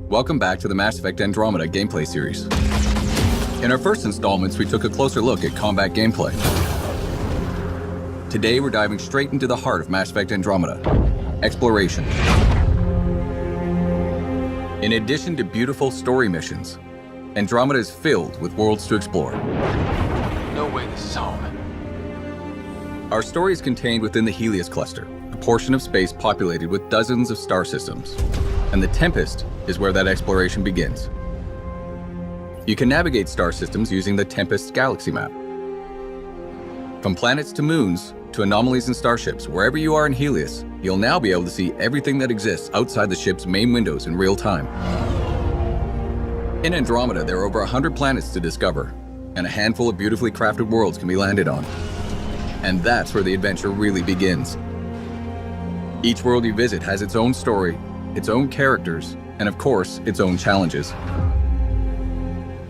Welcome back to the Mass Effect Andromeda gameplay series. In our first installments, we took a closer look at combat gameplay. Today, we're diving straight into the heart of Mass Effect Andromeda, exploration. In addition to beautiful story missions, Andromeda is filled with worlds to explore. No way this is home. Our story is contained within the Helios cluster, a portion of space populated with dozens of star systems. And the Tempest is where that exploration begins. You can navigate star systems using the Tempest galaxy map. From planets to moons to anomalies and starships, wherever you are in Helios, you'll now be able to see everything that exists outside the ship's main windows in real time. In Andromeda, there are over 100 planets to discover, and a handful of beautifully crafted worlds can be landed on. And that's where the adventure really begins. Each world you visit has its own story, its own characters, and of course, its own challenges.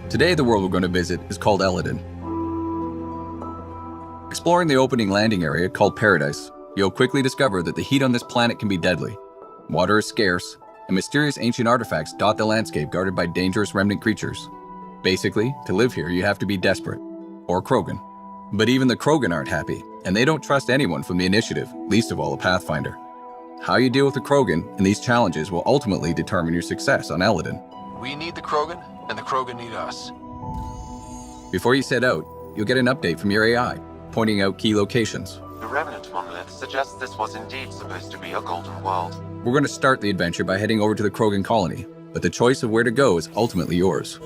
Today, the world we're going to visit is called Eladin. Exploring the opening landing area called Paradise, you'll quickly discover that the heat on this planet can be deadly. Water is scarce, and mysterious ancient artifacts dot the landscape guarded by dangerous remnant creatures. Basically, to live here, you have to be desperate, or Krogan. But even the Krogan aren't happy, and they don't trust anyone from the Initiative, least of all a Pathfinder. How you deal with the Krogan and these challenges will ultimately determine your success on Eladin. We need the Krogan, and the Krogan need us. Before you set out, you'll get an update from your AI, pointing out key locations. The Remnant monolith suggests this was indeed supposed to be a golden world. We're going to start the adventure by heading over to the Krogan colony, but the choice of where to go is ultimately yours.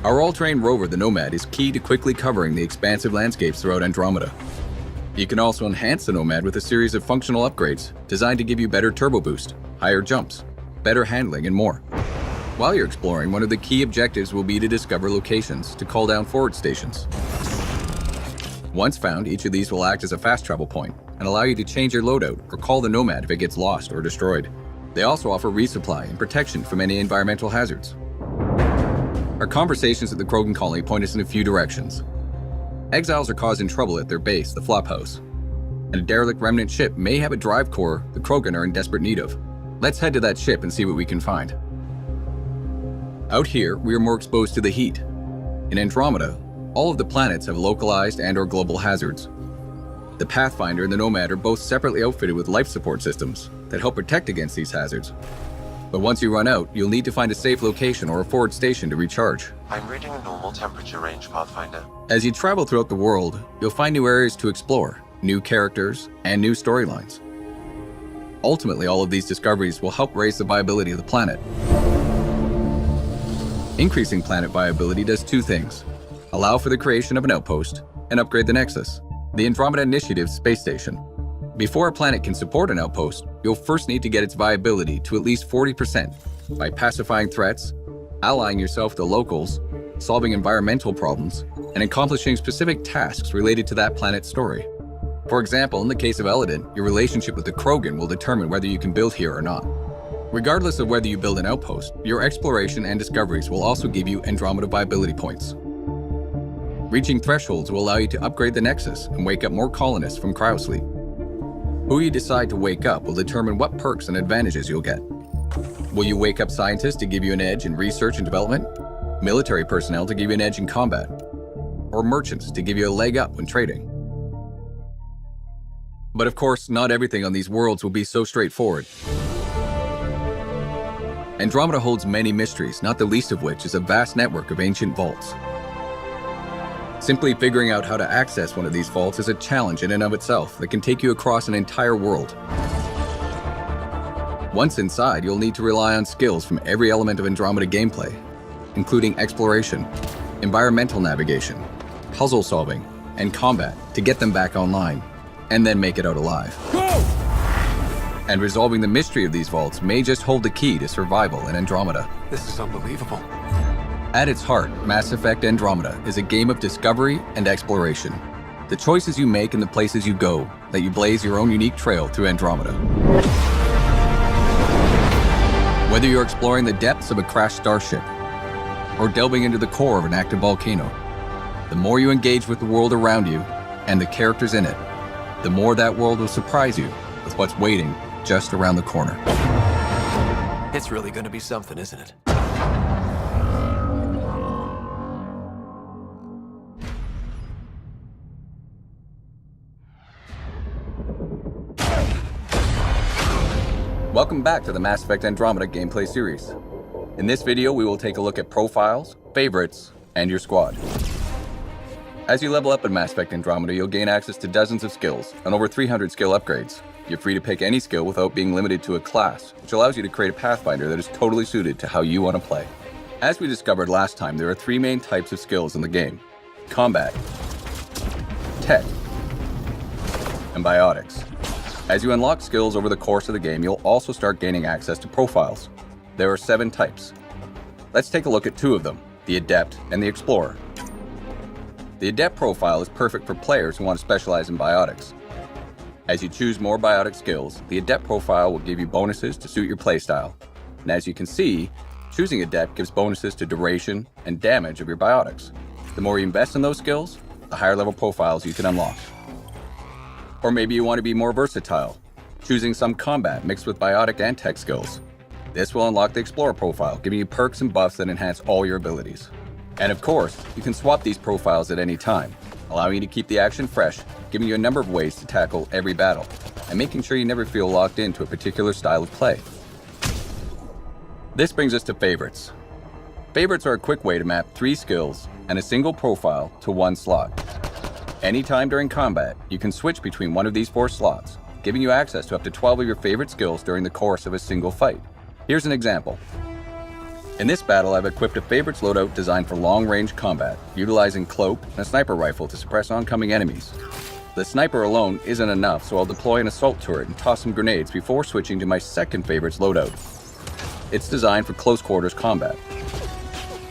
Our all-terrain rover, the Nomad, is key to quickly covering the expansive landscapes throughout Andromeda. You can also enhance the Nomad with a series of functional upgrades designed to give you better turbo boost, higher jumps, better handling, and more. While you're exploring, one of the key objectives will be to discover locations to call down forward stations. Once found, each of these will act as a fast travel point and allow you to change your loadout or call the Nomad if it gets lost or destroyed. They also offer resupply and protection from any environmental hazards. Our conversations at the Krogan colony point us in a few directions. Exiles are causing trouble at their base, the Flophouse, and a derelict remnant ship may have a drive core the Krogan are in desperate need of. Let's head to that ship and see what we can find. Out here, we are more exposed to the heat. In Andromeda, all of the planets have localized and/or global hazards. The Pathfinder and the Nomad are both separately outfitted with life support systems that help protect against these hazards. But once you run out, you'll need to find a safe location or a forward station to recharge. I'm reading a normal temperature range, Pathfinder. As you travel throughout the world, you'll find new areas to explore, new characters, and new storylines. Ultimately, all of these discoveries will help raise the viability of the planet. Increasing planet viability does two things: allow for the creation of an outpost and upgrade the Nexus, the Andromeda Initiative's space station. Before a planet can support an outpost, you'll first need to get its viability to at least 40% by pacifying threats, allying yourself to locals, solving environmental problems, and accomplishing specific tasks related to that planet's story. For example, in the case of Eladin, your relationship with the Krogan will determine whether you can build here or not. Regardless of whether you build an outpost, your exploration and discoveries will also give you Andromeda viability points. Reaching thresholds will allow you to upgrade the Nexus and wake up more colonists from cryosleep. Who you decide to wake up will determine what perks and advantages you'll get. Will you wake up scientists to give you an edge in research and development? Military personnel to give you an edge in combat? Or merchants to give you a leg up when trading? But of course, not everything on these worlds will be so straightforward. Andromeda holds many mysteries, not the least of which is a vast network of ancient vaults. Simply figuring out how to access one of these vaults is a challenge in and of itself that can take you across an entire world. Once inside, you'll need to rely on skills from every element of Andromeda gameplay, including exploration, environmental navigation, puzzle solving, and combat to get them back online, and then make it out alive. Go! And resolving the mystery of these vaults may just hold the key to survival in Andromeda. This is unbelievable. At its heart, Mass Effect Andromeda is a game of discovery and exploration. The choices you make and the places you go let you blaze your own unique trail through Andromeda. Whether you're exploring the depths of a crashed starship or delving into the core of an active volcano, the more you engage with the world around you and the characters in it, the more that world will surprise you with what's waiting just around the corner. It's really gonna be something, isn't it? Welcome back to the Mass Effect Andromeda gameplay series. In this video, we will take a look at profiles, favorites, and your squad. As you level up in Mass Effect Andromeda, you'll gain access to dozens of skills and over 300 skill upgrades. You're free to pick any skill without being limited to a class, which allows you to create a pathfinder that is totally suited to how you want to play. As we discovered last time, there are three main types of skills in the game: combat, tech, and biotics. As you unlock skills over the course of the game, you'll also start gaining access to profiles. There are 7 types. Let's take a look at 2 of them, the Adept and the Explorer. The Adept profile is perfect for players who want to specialize in biotics. As you choose more biotic skills, the Adept profile will give you bonuses to suit your playstyle. And as you can see, choosing Adept gives bonuses to duration and damage of your biotics. The more you invest in those skills, the higher level profiles you can unlock. Or maybe you want to be more versatile, choosing some combat mixed with biotic and tech skills. This will unlock the Explorer profile, giving you perks and buffs that enhance all your abilities. And of course, you can swap these profiles at any time, allowing you to keep the action fresh, giving you a number of ways to tackle every battle, and making sure you never feel locked into a particular style of play. This brings us to favorites. Favorites are a quick way to map 3 skills and a single profile to one slot. Anytime during combat, you can switch between one of these 4 slots, giving you access to up to 12 of your favorite skills during the course of a single fight. Here's an example. In this battle, I've equipped a favorites loadout designed for long-range combat, utilizing cloak and a sniper rifle to suppress oncoming enemies. The sniper alone isn't enough, so I'll deploy an assault turret and toss some grenades before switching to my second favorites loadout. It's designed for close quarters combat.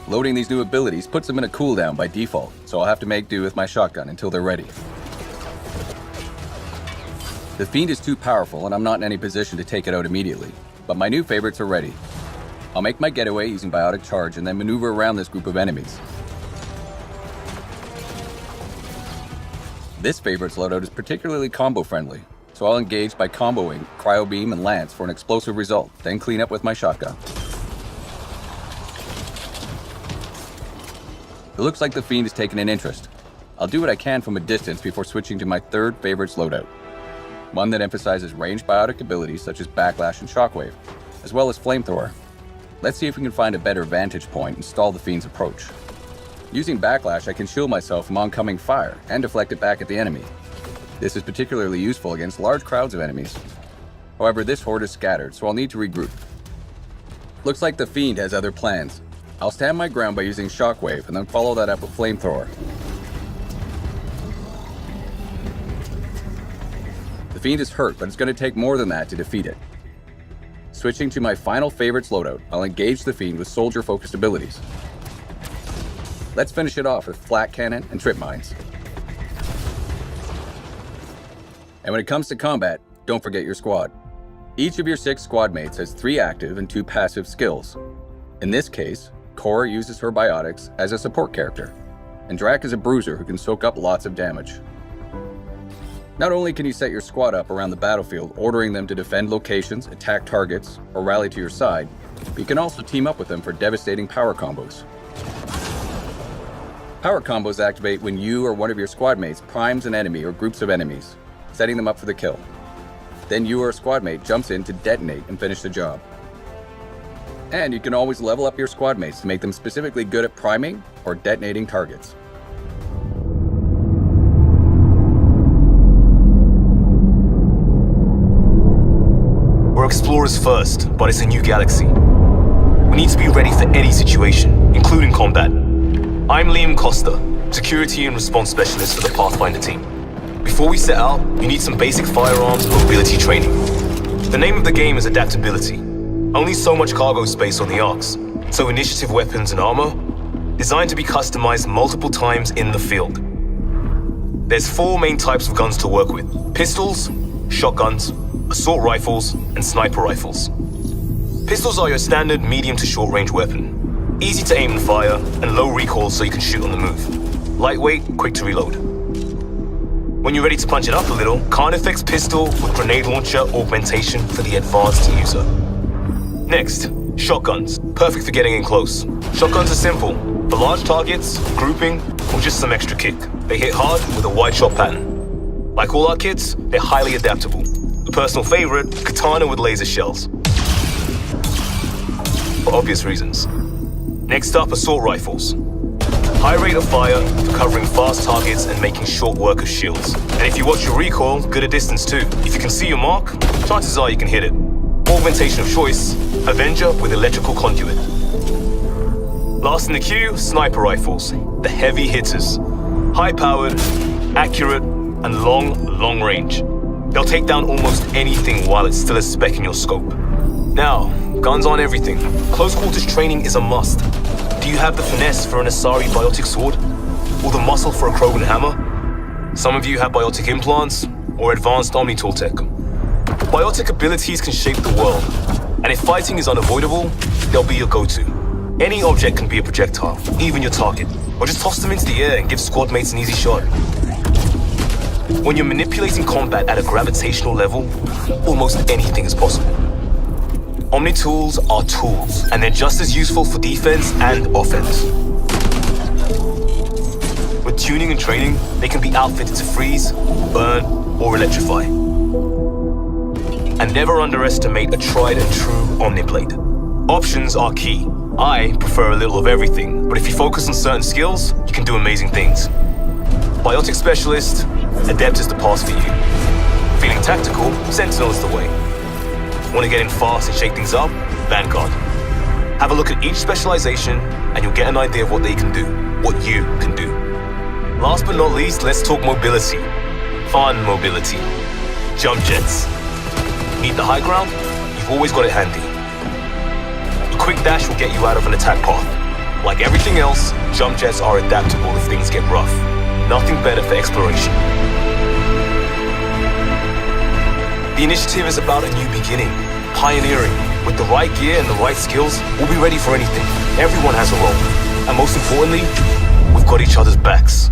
Loading these new abilities puts them in a cooldown by default, so I'll have to make do with my shotgun until they're ready. The Fiend is too powerful and I'm not in any position to take it out immediately, but my new favorites are ready. I'll make my getaway using Biotic Charge and then maneuver around this group of enemies. This favorites loadout is particularly combo friendly, so I'll engage by comboing Cryo Beam and Lance for an explosive result, then clean up with my shotgun. It looks like the Fiend has taken an interest. I'll do what I can from a distance before switching to my third favorites loadout. One that emphasizes ranged biotic abilities such as Backlash and Shockwave, as well as Flamethrower. Let's see if we can find a better vantage point and stall the Fiend's approach. Using Backlash, I can shield myself from oncoming fire and deflect it back at the enemy. This is particularly useful against large crowds of enemies. However, this horde is scattered, so I'll need to regroup. Looks like the Fiend has other plans. I'll stand my ground by using Shockwave and then follow that up with Flamethrower. The Fiend is hurt, but it's going to take more than that to defeat it. Switching to my final favorites loadout, I'll engage the Fiend with soldier-focused abilities. Let's finish it off with Flak Cannon and Trip Mines. And when it comes to combat, don't forget your squad. Each of your 6 squad mates has 3 active and 2 passive skills. In this case, Cora uses her biotics as a support character, and Drac is a bruiser who can soak up lots of damage. Not only can you set your squad up around the battlefield, ordering them to defend locations, attack targets, or rally to your side, but you can also team up with them for devastating power combos. Power combos activate when you or one of your squad mates primes an enemy or groups of enemies, setting them up for the kill. Then you or a squad mate jumps in to detonate and finish the job. And you can always level up your squad mates to make them specifically good at priming or detonating targets. We're explorers first, but it's a new galaxy. We need to be ready for any situation, including combat. I'm Liam Costa, Security and Response Specialist for the Pathfinder team. Before we set out, you need some basic firearms and mobility training. The name of the game is adaptability. Only so much cargo space on the arcs, so initiative weapons and armor, designed to be customized multiple times in the field. There's 4 main types of guns to work with: pistols, shotguns, assault rifles, and sniper rifles. Pistols are your standard medium to short range weapon. Easy to aim and fire, and low recoil so you can shoot on the move. Lightweight, quick to reload. When you're ready to punch it up a little, Carnifex pistol with grenade launcher augmentation for the advanced user. Next, shotguns. Perfect for getting in close. Shotguns are simple. For large targets, grouping, or just some extra kick. They hit hard with a wide shot pattern. Like all our kits, they're highly adaptable. A personal favorite, katana with laser shells. For obvious reasons. Next up, assault rifles. High rate of fire for covering fast targets and making short work of shields. And if you watch your recoil, good at distance too. If you can see your mark, chances are you can hit it. Augmentation of choice, Avenger with electrical conduit. Last in the queue, sniper rifles, the heavy hitters. High-powered, accurate, and long range. They'll take down almost anything while it's still a speck in your scope. Now, guns aren't everything. Close quarters training is a must. Do you have the finesse for an Asari biotic sword? Or the muscle for a Krogan hammer? Some of you have biotic implants, or advanced Omni-tool tech. Biotic abilities can shape the world, and if fighting is unavoidable, they'll be your go-to. Any object can be a projectile, even your target, or just toss them into the air and give squad mates an easy shot. When you're manipulating combat at a gravitational level, almost anything is possible. Omni-tools are tools, and they're just as useful for defense and offense. With tuning and training, they can be outfitted to freeze, burn, or electrify. And never underestimate a tried and true Omniblade. Options are key. I prefer a little of everything, but if you focus on certain skills, you can do amazing things. Biotic Specialist, Adept is the path for you. Feeling tactical, Sentinel is the way. Want to get in fast and shake things up? Vanguard. Have a look at each specialization, and you'll get an idea of what they can do, what you can do. Last but not least, let's talk mobility. Fun mobility. Jump jets. Need the high ground? You've always got it handy. A quick dash will get you out of an attack path. Like everything else, jump jets are adaptable if things get rough. Nothing better for exploration. The initiative is about a new beginning, pioneering. With the right gear and the right skills, we'll be ready for anything. Everyone has a role. And most importantly, we've got each other's backs.